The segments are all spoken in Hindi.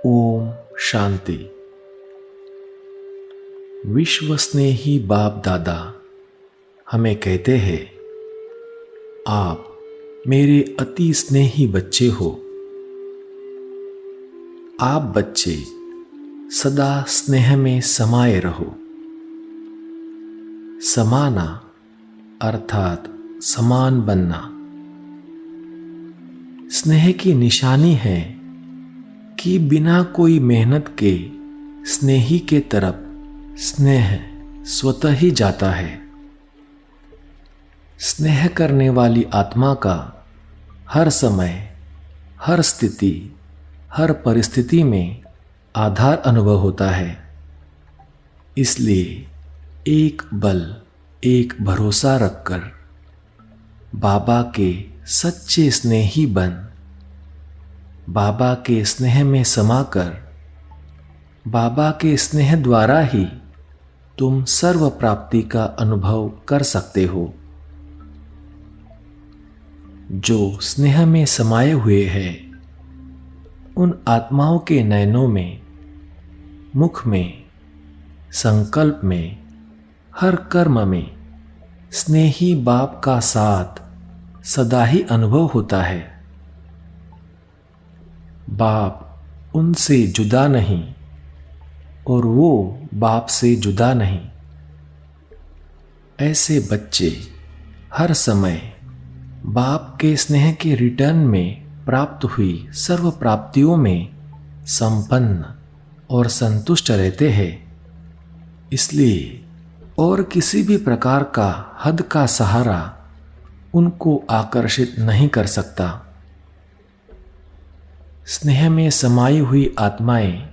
ओम शांति। विश्व स्नेही बाप दादा हमें कहते हैं, आप मेरे अति स्नेही बच्चे हो। आप बच्चे सदा स्नेह में समाये रहो। समाना अर्थात समान बनना। स्नेह की निशानी है कि बिना कोई मेहनत के स्नेही के तरफ स्नेह स्वतः ही जाता है। स्नेह करने वाली आत्मा का हर समय, हर स्थिति, हर परिस्थिति में आधार अनुभव होता है। इसलिए एक बल, एक भरोसा रखकर बाबा के सच्चे स्नेही बन, बाबा के स्नेह में समाकर बाबा के स्नेह द्वारा ही तुम सर्व प्राप्ति का अनुभव कर सकते हो। जो स्नेह में समाये हुए हैं, उन आत्माओं के नयनों में, मुख में, संकल्प में, हर कर्म में स्नेही बाप का साथ सदा ही अनुभव होता है। बाप उनसे जुदा नहीं और वो बाप से जुदा नहीं। ऐसे बच्चे हर समय बाप के स्नेह के रिटर्न में प्राप्त हुई सर्व प्राप्तियों में संपन्न और संतुष्ट रहते हैं। इसलिए और किसी भी प्रकार का हद का सहारा उनको आकर्षित नहीं कर सकता। स्नेह में समाई हुई आत्माएं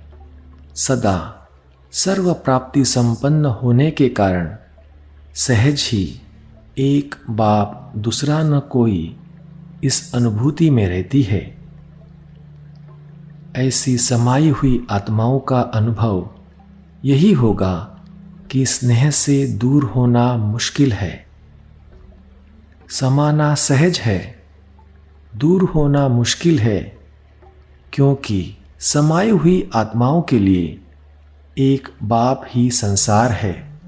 सदा सर्व प्राप्ति संपन्न होने के कारण सहज ही एक बाप दूसरा न कोई इस अनुभूति में रहती है। ऐसी समाई हुई आत्माओं का अनुभव यही होगा कि स्नेह से दूर होना मुश्किल है। समाना सहज है, दूर होना मुश्किल है, क्योंकि समाई हुई आत्माओं के लिए एक बाप ही संसार है।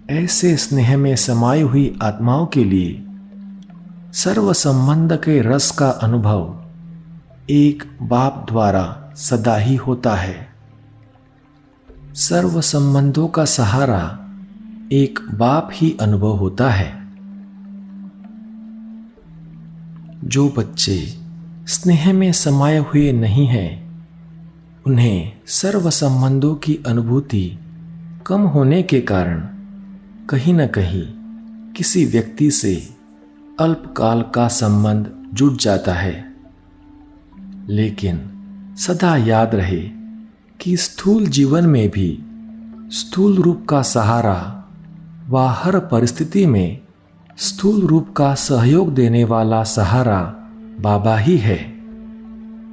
ऐसे स्नेह में समाई हुई आत्माओं के लिए सर्व संबंध के रस का अनुभव एक बाप द्वारा सदा ही होता है। सर्व संबंधों का सहारा एक बाप ही अनुभव होता है। जो बच्चे स्नेह में समाये हुए नहीं हैं, उन्हें सर्व संबंधों की अनुभूति कम होने के कारण कहीं न कहीं किसी व्यक्ति से अल्पकाल का संबंध जुड़ जाता है। लेकिन सदा याद रहे कि स्थूल जीवन में भी स्थूल रूप का सहारा व हर परिस्थिति में स्थूल रूप का सहयोग देने वाला सहारा बाबा ही है।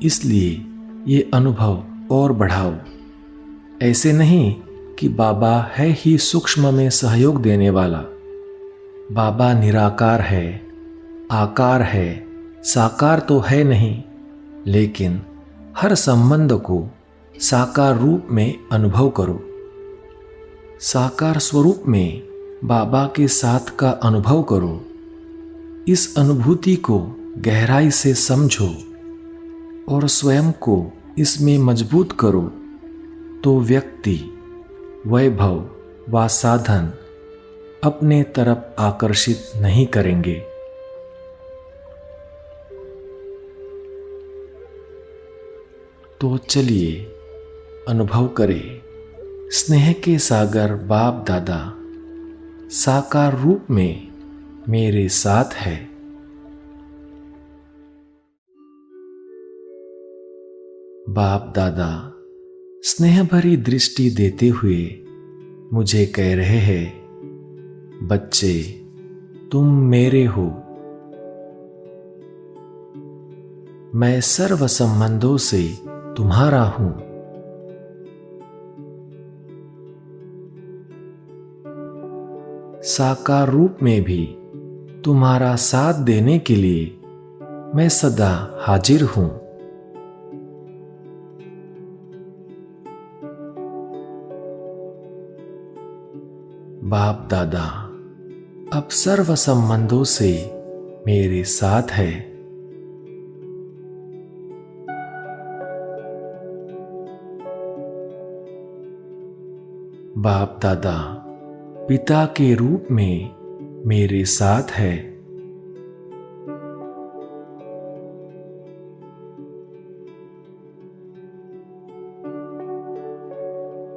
इसलिए ये अनुभव और बढ़ाओ। ऐसे नहीं कि बाबा है ही सूक्ष्म में सहयोग देने वाला। बाबा निराकार है, आकार है, साकार तो है नहीं, लेकिन हर संबंध को साकार रूप में अनुभव करो। साकार स्वरूप में बाबा के साथ का अनुभव करो। इस अनुभूति को गहराई से समझो और स्वयं को इसमें मजबूत करो, तो व्यक्ति, वैभव व साधन अपने तरफ आकर्षित नहीं करेंगे। तो चलिए अनुभव करें, स्नेह के सागर बाप दादा साकार रूप में मेरे साथ है। बाप दादा स्नेह भरी दृष्टि देते हुए मुझे कह रहे हैं, बच्चे तुम मेरे हो। मैं सर्व संबंधों से तुम्हारा हूं। साकार रूप में भी तुम्हारा साथ देने के लिए मैं सदा हाजिर हूं। बाप दादा अब सर्व संबंधों से मेरे साथ है। बाप दादा पिता के रूप में मेरे साथ है।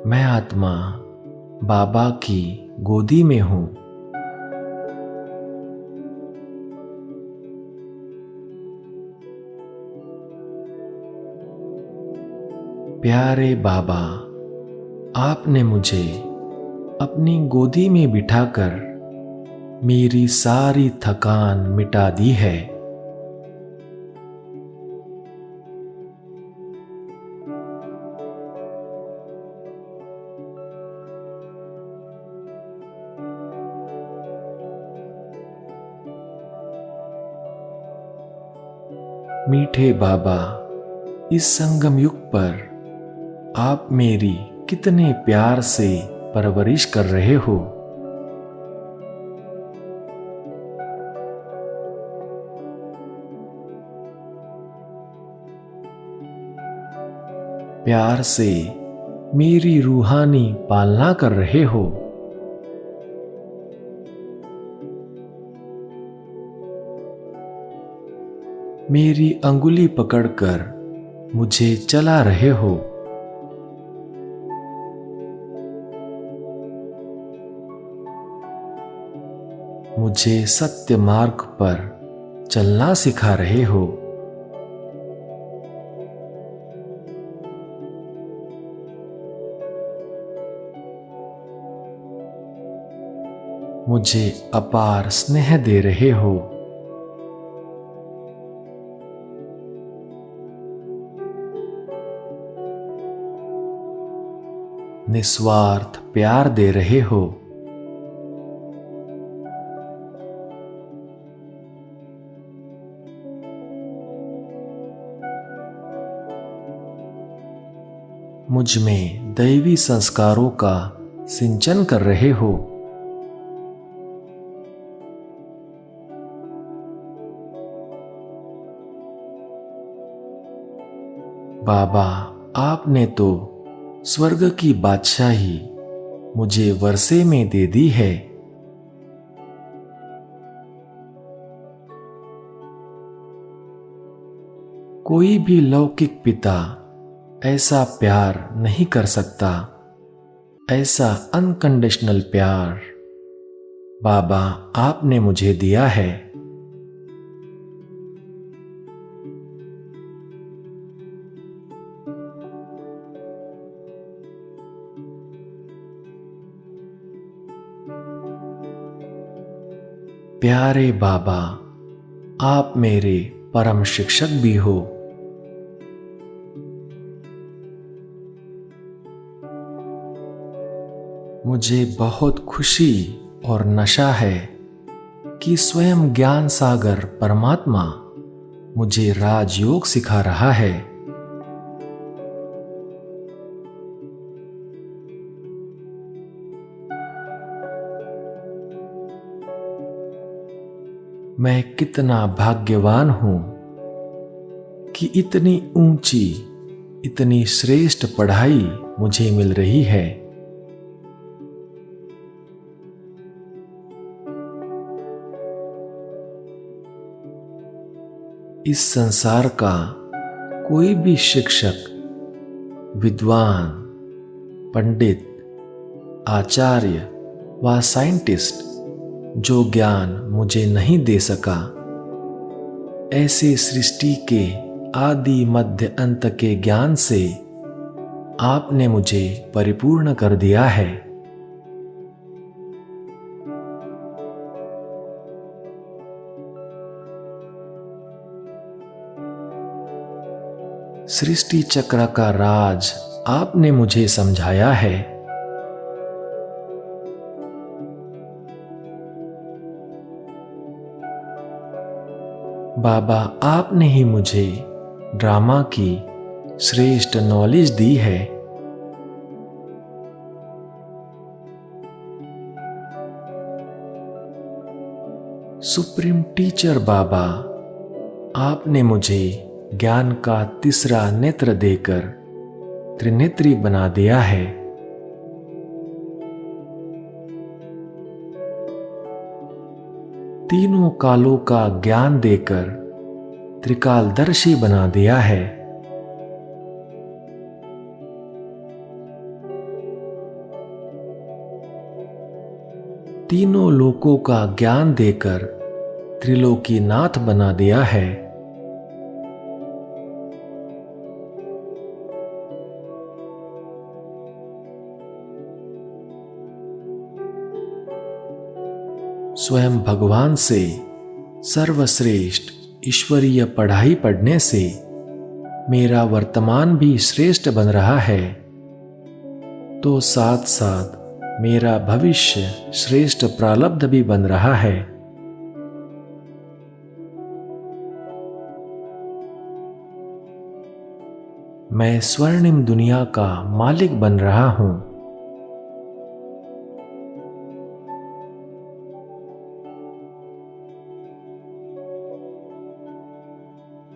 मैं आत्मा बाबा की गोदी में हूं। प्यारे बाबा, आपने मुझे अपनी गोदी में बिठाकर मेरी सारी थकान मिटा दी है। मीठे बाबा, इस संगम युग पर आप मेरी कितने प्यार से परवरिश कर रहे हो। प्यार से मेरी रूहानी पालना कर रहे हो। मेरी अंगुली पकड़कर मुझे चला रहे हो। मुझे सत्य मार्ग पर चलना सिखा रहे हो। मुझे अपार स्नेह दे रहे हो। निस्वार्थ प्यार दे रहे हो। मुझ में दैवी संस्कारों का सिंचन कर रहे हो। बाबा, आपने तो स्वर्ग की बादशाही मुझे वर्षे में दे दी है। कोई भी लौकिक पिता ऐसा प्यार नहीं कर सकता, ऐसा अनकंडीशनल प्यार बाबा आपने मुझे दिया है। प्यारे बाबा, आप मेरे परम शिक्षक भी हो। मुझे बहुत खुशी और नशा है कि स्वयं ज्ञान सागर परमात्मा मुझे राजयोग सिखा रहा है। मैं कितना भाग्यवान हूं कि इतनी ऊंची, इतनी श्रेष्ठ पढ़ाई मुझे मिल रही है। इस संसार का कोई भी शिक्षक, विद्वान, पंडित, आचार्य व साइंटिस्ट जो ज्ञान मुझे नहीं दे सका, ऐसे सृष्टि के आदि मध्य अंत के ज्ञान से आपने मुझे परिपूर्ण कर दिया है। सृष्टि चक्र का राज आपने मुझे समझाया है। बाबा, आपने ही मुझे ड्रामा की श्रेष्ठ नॉलेज दी है। सुप्रीम टीचर बाबा, आपने मुझे ज्ञान का तीसरा नेत्र देकर त्रिनेत्री बना दिया है। तीनों कालों का ज्ञान देकर त्रिकालदर्शी बना दिया है। तीनों लोकों का ज्ञान देकर त्रिलोकीनाथ बना दिया है। स्वयं भगवान से सर्वश्रेष्ठ ईश्वरीय पढ़ाई पढ़ने से मेरा वर्तमान भी श्रेष्ठ बन रहा है, तो साथ साथ मेरा भविष्य श्रेष्ठ प्रारब्ध भी बन रहा है। मैं स्वर्णिम दुनिया का मालिक बन रहा हूं।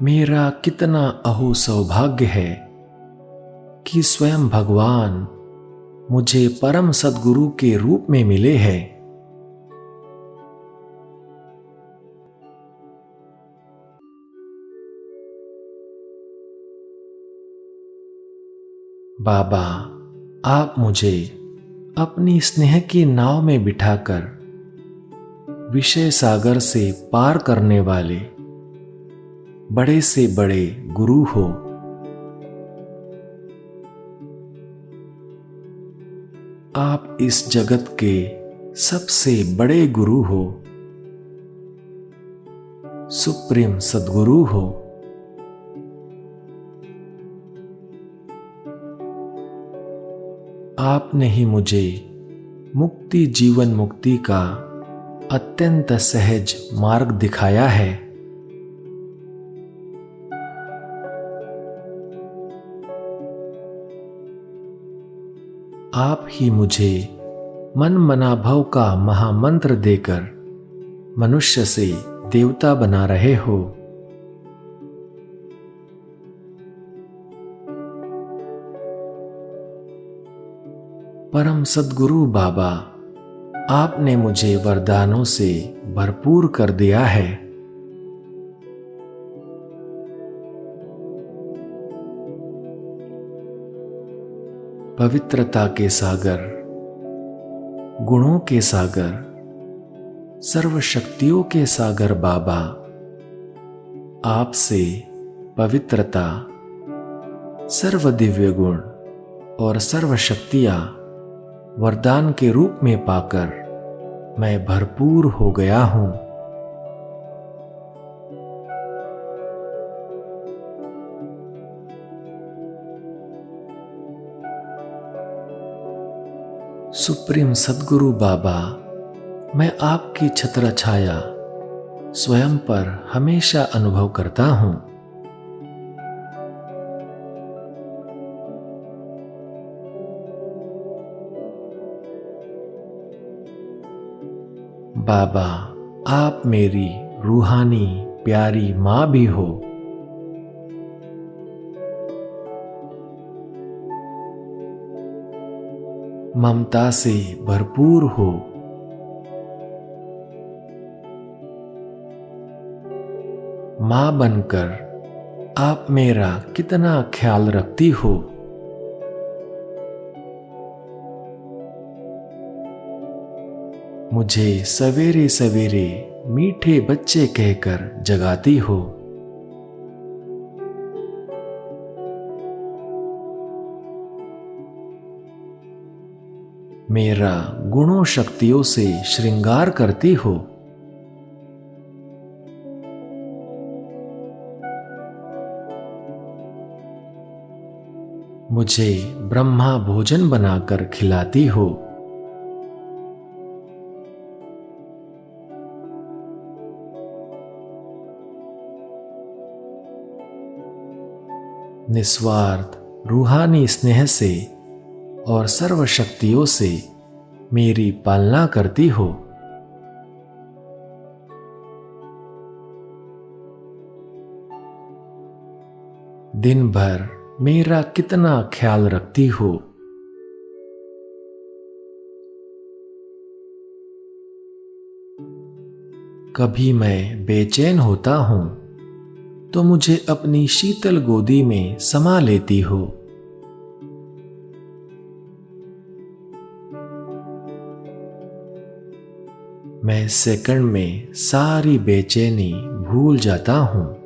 मेरा कितना अहो सौभाग्य है कि स्वयं भगवान मुझे परम सद्गुरु के रूप में मिले हैं। बाबा, आप मुझे अपनी स्नेह की नाव में बिठाकर विषय सागर से पार करने वाले बड़े से बड़े गुरु हो। आप इस जगत के सबसे बड़े गुरु हो, सुप्रीम सद्गुरु हो। आपने ही मुझे मुक्ति जीवन मुक्ति का अत्यंत सहज मार्ग दिखाया है। आप ही मुझे मन मनाभव का महामंत्र देकर मनुष्य से देवता बना रहे हो। परम सद्गुरु बाबा, आपने मुझे वरदानों से भरपूर कर दिया है। पवित्रता के सागर, गुणों के सागर, सर्वशक्तियों के सागर बाबा, आपसे पवित्रता, सर्व दिव्य गुण और सर्व शक्तियां वरदान के रूप में पाकर मैं भरपूर हो गया हूं। सुप्रीम सद्गुरु बाबा, मैं आपकी छत्र छाया स्वयं पर हमेशा अनुभव करता हूं। बाबा, आप मेरी रूहानी प्यारी मां भी हो। ममता से भरपूर हो। मां बनकर आप मेरा कितना ख्याल रखती हो। मुझे सवेरे सवेरे मीठे बच्चे कहकर जगाती हो। मेरा गुणों शक्तियों से श्रृंगार करती हो। मुझे ब्रह्मा भोजन बनाकर खिलाती हो। निस्वार्थ रूहानी स्नेह से और सर्व शक्तियों से मेरी पालना करती हो। दिन भर मेरा कितना ख्याल रखती हो। कभी मैं बेचैन होता हूं तो मुझे अपनी शीतल गोदी में समा लेती हो। मैं सेकंड में सारी बेचैनी भूल जाता हूं।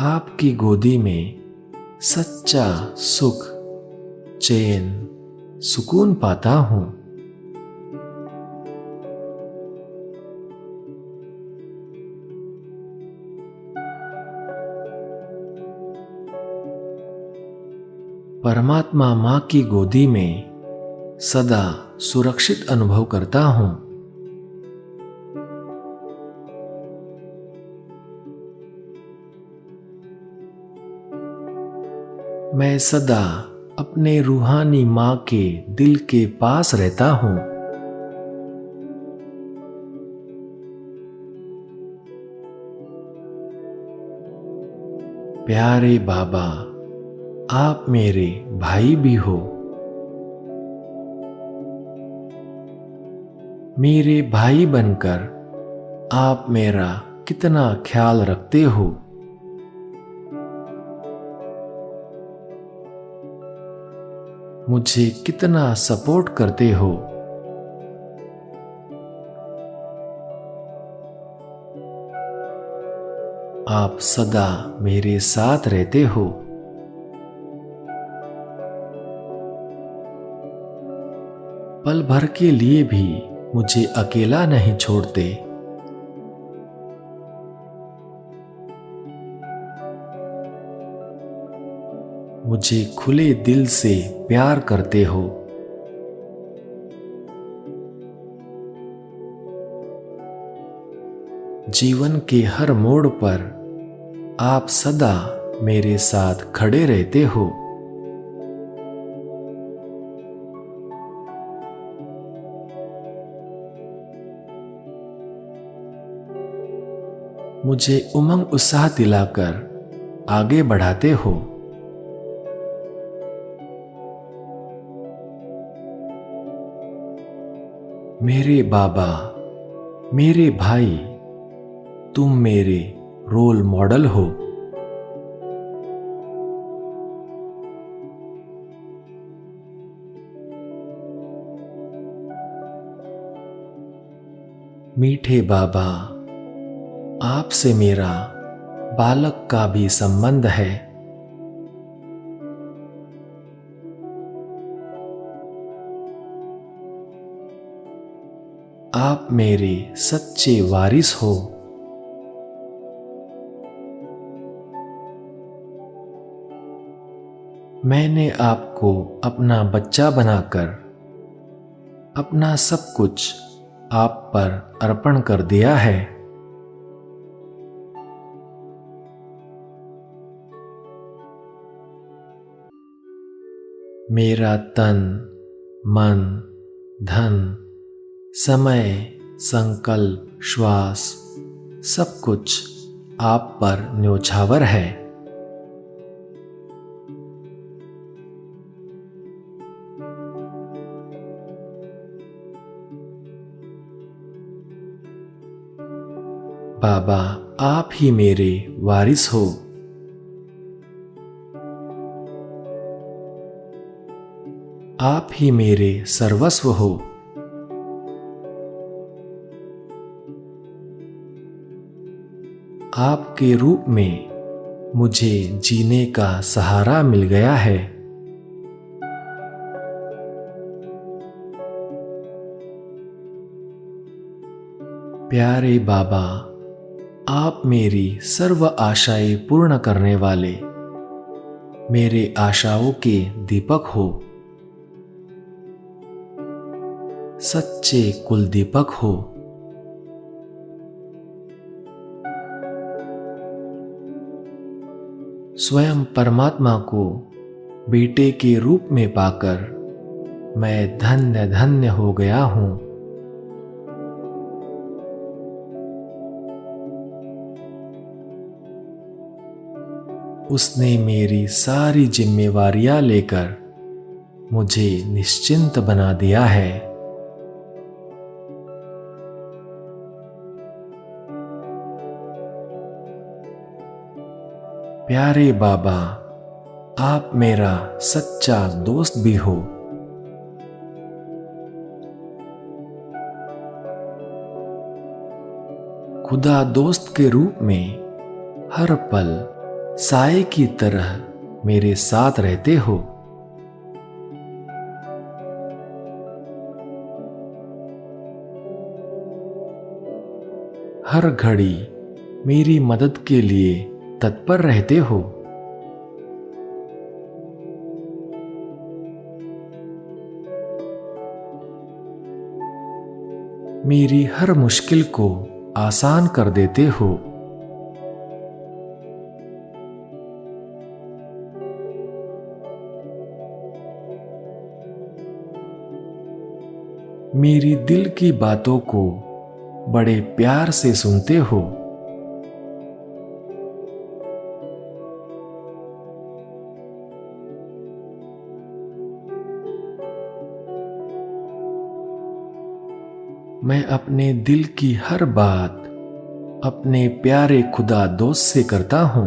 आपकी गोदी में सच्चा सुख, चैन, सुकून पाता हूं। परमात्मा मां की गोदी में सदा सुरक्षित अनुभव करता हूं। मैं सदा अपने रूहानी मां के दिल के पास रहता हूं। प्यारे बाबा, आप मेरे भाई भी हो। मेरे भाई बनकर आप मेरा कितना ख्याल रखते हो। मुझे कितना सपोर्ट करते हो। आप सदा मेरे साथ रहते हो। पल भर के लिए भी मुझे अकेला नहीं छोड़ते। मुझे खुले दिल से प्यार करते हो। जीवन के हर मोड़ पर आप सदा मेरे साथ खड़े रहते हो। मुझे उमंग उत्साह दिलाकर आगे बढ़ाते हो। मेरे बाबा, मेरे भाई, तुम मेरे रोल मॉडल हो। मीठे बाबा, आपसे मेरा बालक का भी संबंध है। आप मेरे सच्चे वारिस हो। मैंने आपको अपना बच्चा बनाकर अपना सब कुछ आप पर अर्पण कर दिया है। मेरा तन, मन, धन, समय, संकल्प, श्वास, सब कुछ आप पर न्योछावर है। बाबा, आप ही मेरे वारिस हो। आप ही मेरे सर्वस्व हो। आपके रूप में मुझे जीने का सहारा मिल गया है। प्यारे बाबा, आप मेरी सर्व आशाएं पूर्ण करने वाले मेरे आशाओं के दीपक हो। सच्चे कुल दीपक हो। स्वयं परमात्मा को बेटे के रूप में पाकर मैं धन्य धन्य हो गया हूं। उसने मेरी सारी जिम्मेवारियां लेकर मुझे निश्चिंत बना दिया है। प्यारे बाबा, आप मेरा सच्चा दोस्त भी हो। खुदा दोस्त के रूप में हर पल साए की तरह मेरे साथ रहते हो। हर घड़ी मेरी मदद के लिए तत्पर रहते हो। मेरी हर मुश्किल को आसान कर देते हो। मेरी दिल की बातों को बड़े प्यार से सुनते हो। मैं अपने दिल की हर बात अपने प्यारे खुदा दोस्त से करता हूं।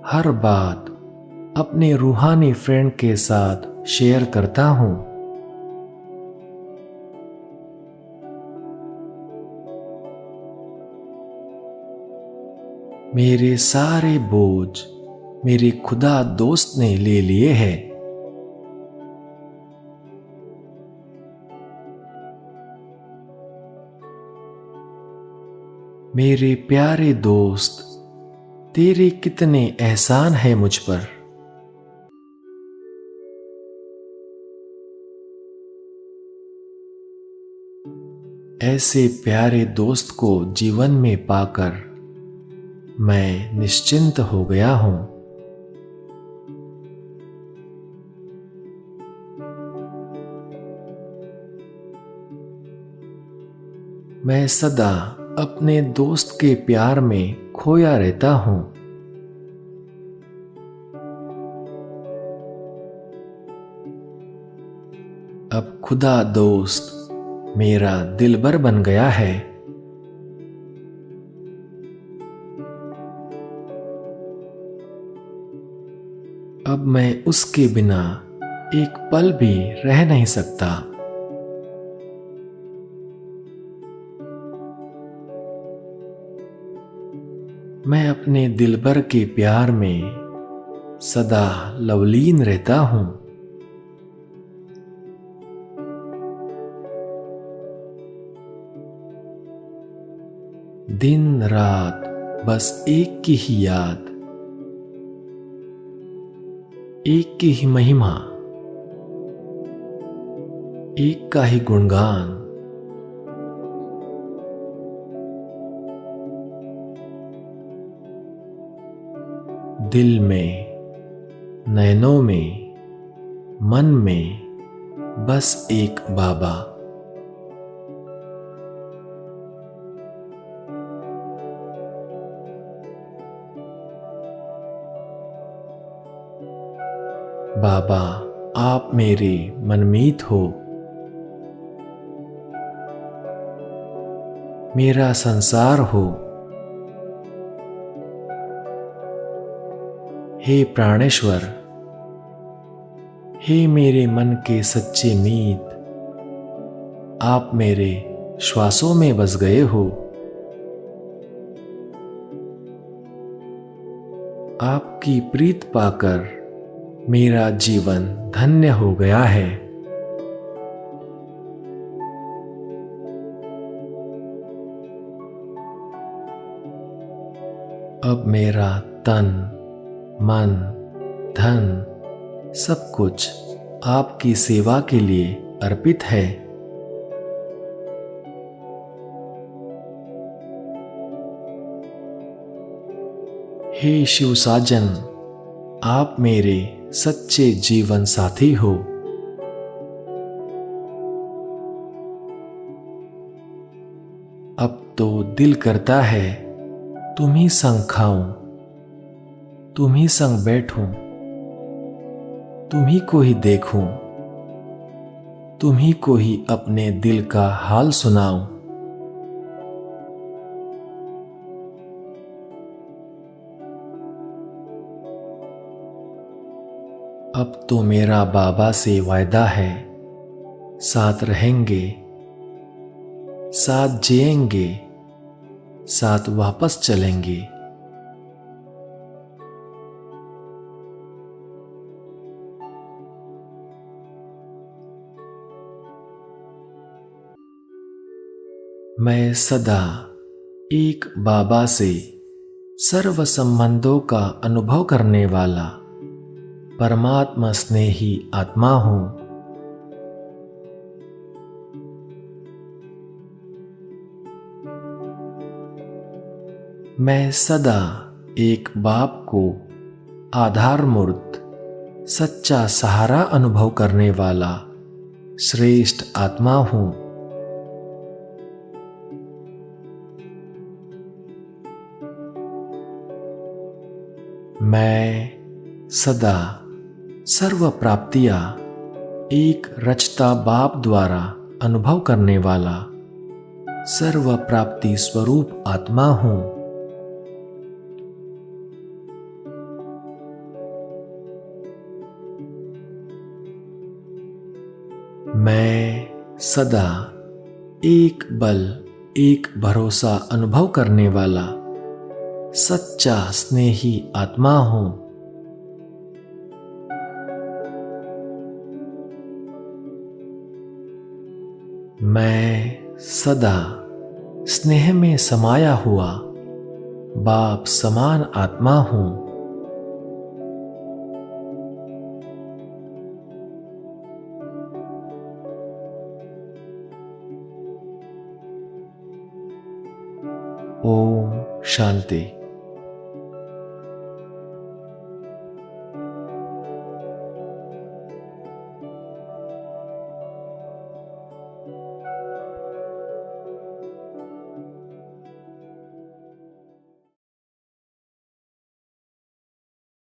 हर बात अपने रूहानी फ्रेंड के साथ शेयर करता हूं। मेरे सारे बोझ मेरे खुदा दोस्त ने ले लिए हैं। मेरे प्यारे दोस्त, तेरे कितने एहसान है मुझ पर। ऐसे प्यारे दोस्त को जीवन में पाकर मैं निश्चिंत हो गया हूं। मैं सदा अपने दोस्त के प्यार में खोया रहता हूं। अब खुदा दोस्त मेरा दिलबर बन गया है। अब मैं उसके बिना एक पल भी रह नहीं सकता। मैं अपने दिलबर के प्यार में सदा लवलीन रहता हूं। दिन रात बस एक की ही याद, एक की ही महिमा, एक का ही गुणगान। दिल में, नैनों में, मन में बस एक बाबा। बाबा, आप मेरे मनमीत हो। मेरा संसार हो। हे प्राणेश्वर, हे मेरे मन के सच्चे मीत, आप मेरे श्वासों में बस गए हो। आपकी प्रीत पाकर मेरा जीवन धन्य हो गया है। अब मेरा तन, मन, धन सब कुछ आपकी सेवा के लिए अर्पित है। हे शिव साजन, आप मेरे सच्चे जीवन साथी हो। तो दिल करता है तुम्ही संग खाऊं, तुम्ही संग बैठूं, तुम्ही को ही देखूं, तुम्ही को ही अपने दिल का हाल सुनाऊं। अब तो मेरा बाबा से वायदा है, साथ रहेंगे, साथ जिएंगे, साथ वापस चलेंगे। मैं सदा एक बाबा से सर्व संबंधों का अनुभव करने वाला परमात्मा स्नेही आत्मा हूं। मैं सदा एक बाप को आधार मूर्त सच्चा सहारा अनुभव करने वाला श्रेष्ठ आत्मा हूं। मैं सदा सर्व प्राप्तियां एक रचता बाप द्वारा अनुभव करने वाला सर्व प्राप्ति स्वरूप आत्मा हूं। मैं सदा एक बल एक भरोसा अनुभव करने वाला सच्चा स्नेही आत्मा हूं। मैं सदा स्नेह में समाया हुआ बाप समान आत्मा हूं। ओम शांति।